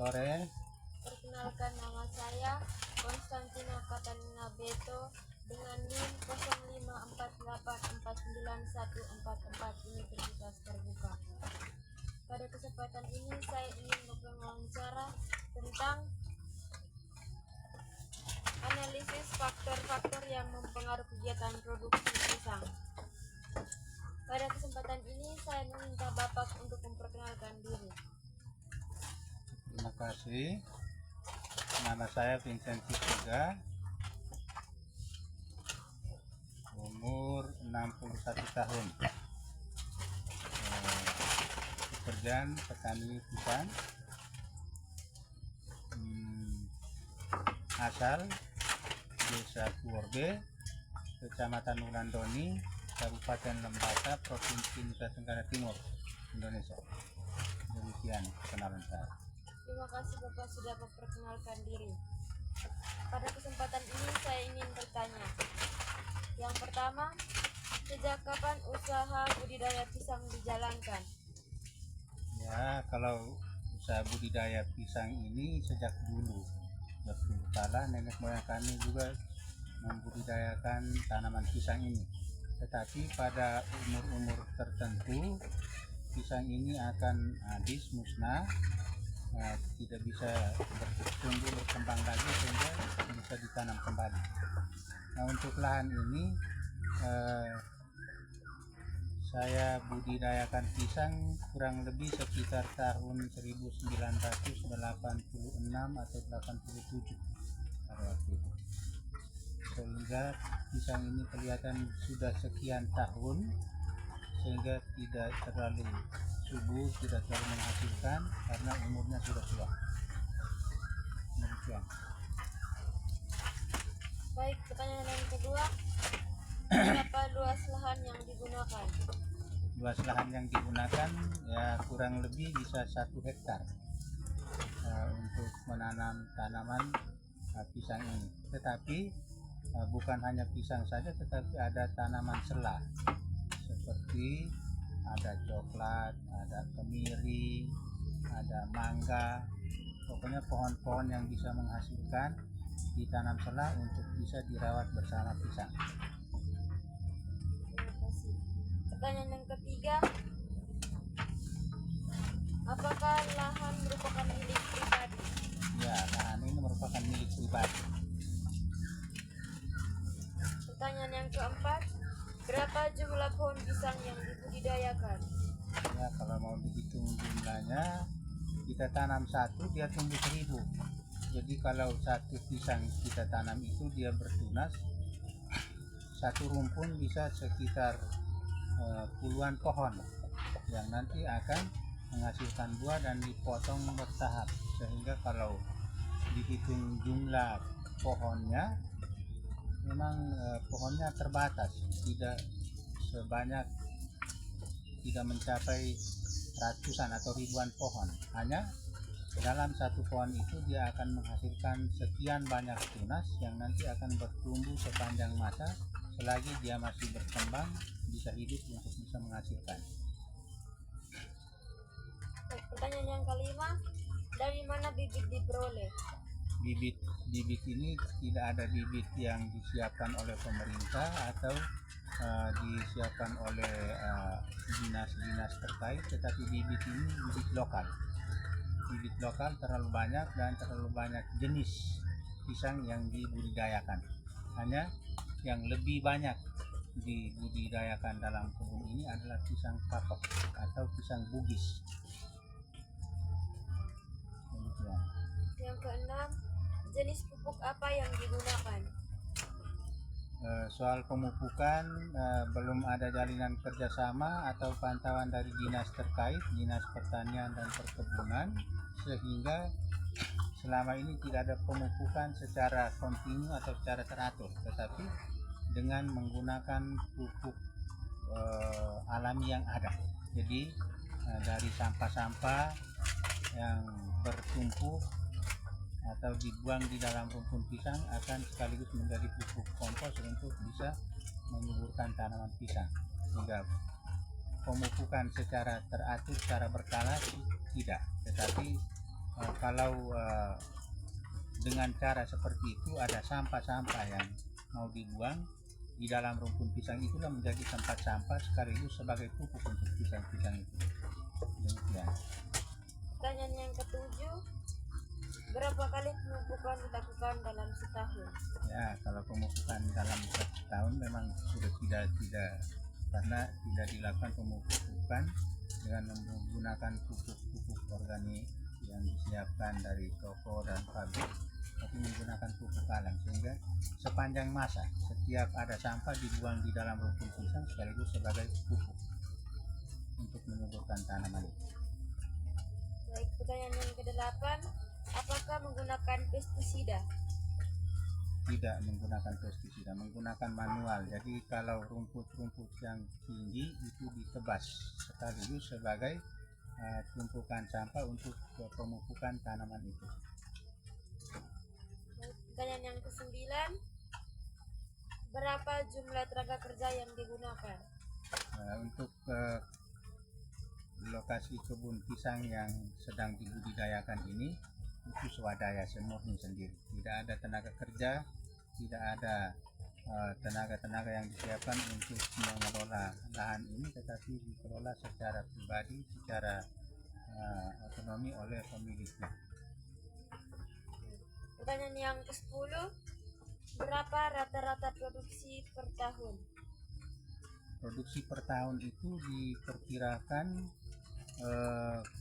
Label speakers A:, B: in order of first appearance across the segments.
A: sore.
B: Perkenalkan, nama saya Konstantina Katarina Beto dengan NIM 0548491444 Universitas Terbuka. Pada kesempatan ini saya ingin berwawancara tentang analisis faktor-faktor yang mempengaruhi kegiatan produksi pisang. Pada kesempatan ini saya meminta Bapak untuk memperkenalkan diri.
A: Terima kasih. Nama saya Vincent Sipuga, umur 61 tahun. Pekerjaan petani pisang. Asal Desa Puorbe, Kecamatan Wulandoni, Kabupaten Lembata, Provinsi Nusa Tenggara Timur, Indonesia. Demikian kenalan saya.
B: Terima kasih Bapak sudah memperkenalkan diri. Pada kesempatan ini saya ingin bertanya. Yang pertama, sejak kapan usaha budidaya pisang dijalankan?
A: Ya, kalau usaha budidaya pisang ini sejak dulu. Dahulu kala nenek moyang kami juga membudidayakan tanaman pisang ini. Tetapi pada umur-umur tertentu pisang ini akan habis, musnah, tidak bisa bertumbuh berkembang lagi sehingga bisa ditanam kembali. Nah, untuk lahan ini saya budidayakan pisang kurang lebih sekitar tahun 1986 atau 87 pada waktu itu. Sehingga pisang ini kelihatan sudah sekian tahun, sehingga tidak terlalu subur, tidak terlalu menghasilkan karena umurnya sudah tua. Demikian.
B: Baik, pertanyaan yang kedua, berapa luas lahan yang digunakan?
A: Luas lahan yang digunakan ya kurang lebih bisa 1 hektar untuk menanam tanaman pisang ini. Tetapi bukan hanya pisang saja, tetapi ada tanaman sela seperti ada coklat, ada kemiri, ada mangga, pokoknya pohon-pohon yang bisa menghasilkan ditanam sela untuk bisa dirawat bersama pisang.
B: Terima kasih. Pertanyaan yang ketiga, apakah lahan merupakan milik pribadi?
A: Ya, lahan ini merupakan milik pribadi.
B: Pertanyaan yang keempat, berapa jumlah pohon pisang yang dibudidayakan?
A: Ya, kalau mau dihitung jumlahnya, kita tanam satu dia tumbuh 1000. Jadi kalau satu pisang kita tanam itu dia bertunas, satu rumpun bisa sekitar puluhan pohon yang nanti akan menghasilkan buah dan dipotong bertahap, sehingga kalau dihitung jumlah pohonnya memang pohonnya terbatas, tidak sebanyak, tidak mencapai ratusan atau ribuan pohon. Hanya dalam satu pohon itu dia akan menghasilkan sekian banyak tunas yang nanti akan bertumbuh sepanjang masa selagi dia masih berkembang, bisa hidup untuk bisa menghasilkan.
B: Baik, pertanyaan yang kelima, dari mana bibit diperoleh?
A: Bibit ini tidak ada bibit yang disiapkan oleh pemerintah atau disiapkan oleh dinas-dinas terkait, tetapi bibit ini bibit lokal. Bibit lokal terlalu banyak dan terlalu banyak jenis pisang yang dibudidayakan. Hanya yang lebih banyak dibudidayakan dalam kebun ini adalah pisang patok atau pisang bugis. Demikian.
B: Yang keenam, jenis pupuk apa yang digunakan?
A: Soal pemupukan belum ada jalinan kerjasama atau pantauan dari dinas terkait, dinas pertanian dan perkebunan, sehingga selama ini tidak ada pemupukan secara kontinu atau secara teratur, tetapi dengan menggunakan pupuk alami yang ada. Jadi dari sampah-sampah yang bertumpuk atau dibuang di dalam rumpun pisang akan sekaligus menjadi pupuk kompos untuk bisa menyuburkan tanaman pisang. Sehingga pemupukan secara teratur, secara berkala tidak, tetapi kalau dengan cara seperti itu ada sampah-sampah yang mau dibuang di dalam rumpun pisang, itulah menjadi tempat sampah sekaligus sebagai pupuk untuk pisang-pisang itu. Demikian.
B: Pertanyaan yang ketujuh, berapa kali pemupukan dilakukan dalam setahun?
A: Ya, kalau pemupukan dalam satu tahun memang sudah tidak karena tidak dilakukan pemupukan dengan menggunakan pupuk-pupuk organik yang disiapkan dari toko dan pabrik, tapi menggunakan pupuk alam, sehingga sepanjang masa setiap ada sampah dibuang di dalam rumpun pisang sekaligus sebagai pupuk untuk menyuburkan tanaman itu.
B: Baik, pertanyaan yang kedelapan, apakah menggunakan pestisida?
A: Tidak menggunakan pestisida, menggunakan manual. Jadi kalau rumput-rumput yang tinggi itu ditebas sekaligus sebagai tumpukan sampah untuk pemupukan tanaman itu.
B: Baik, pertanyaan yang kesembilan, berapa jumlah tenaga kerja yang digunakan?
A: Untuk lokasi kebun pisang yang sedang dibudidayakan ini itu swadaya semurni sendiri, tidak ada tenaga kerja, tidak ada tenaga-tenaga yang disiapkan untuk mengelola lahan ini, tetapi dikelola secara pribadi, secara otonomi oleh pemiliknya.
B: Pertanyaan yang ke-10, berapa rata-rata produksi per tahun?
A: Produksi per tahun itu diperkirakan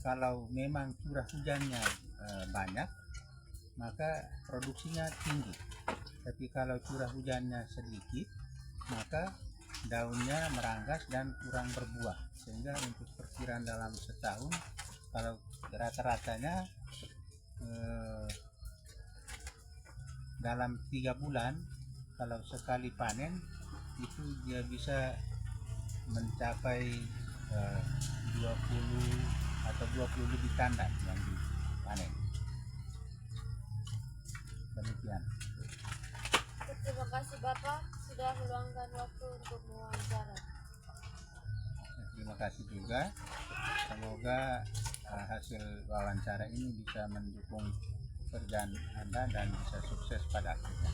A: kalau memang curah hujannya banyak, maka produksinya tinggi. Tapi kalau curah hujannya sedikit, maka daunnya meranggas dan kurang berbuah. Sehingga untuk perkiraan dalam setahun, kalau rata-ratanya dalam 3 bulan, kalau sekali panen itu dia bisa mencapai 20 atau 20 lebih tandan yang dipanen. Demikian.
B: Terima kasih Bapak sudah meluangkan waktu untuk mewawancara.
A: Terima kasih juga. Semoga hasil wawancara ini bisa mendukung pekerjaan Anda dan bisa sukses pada akhirnya.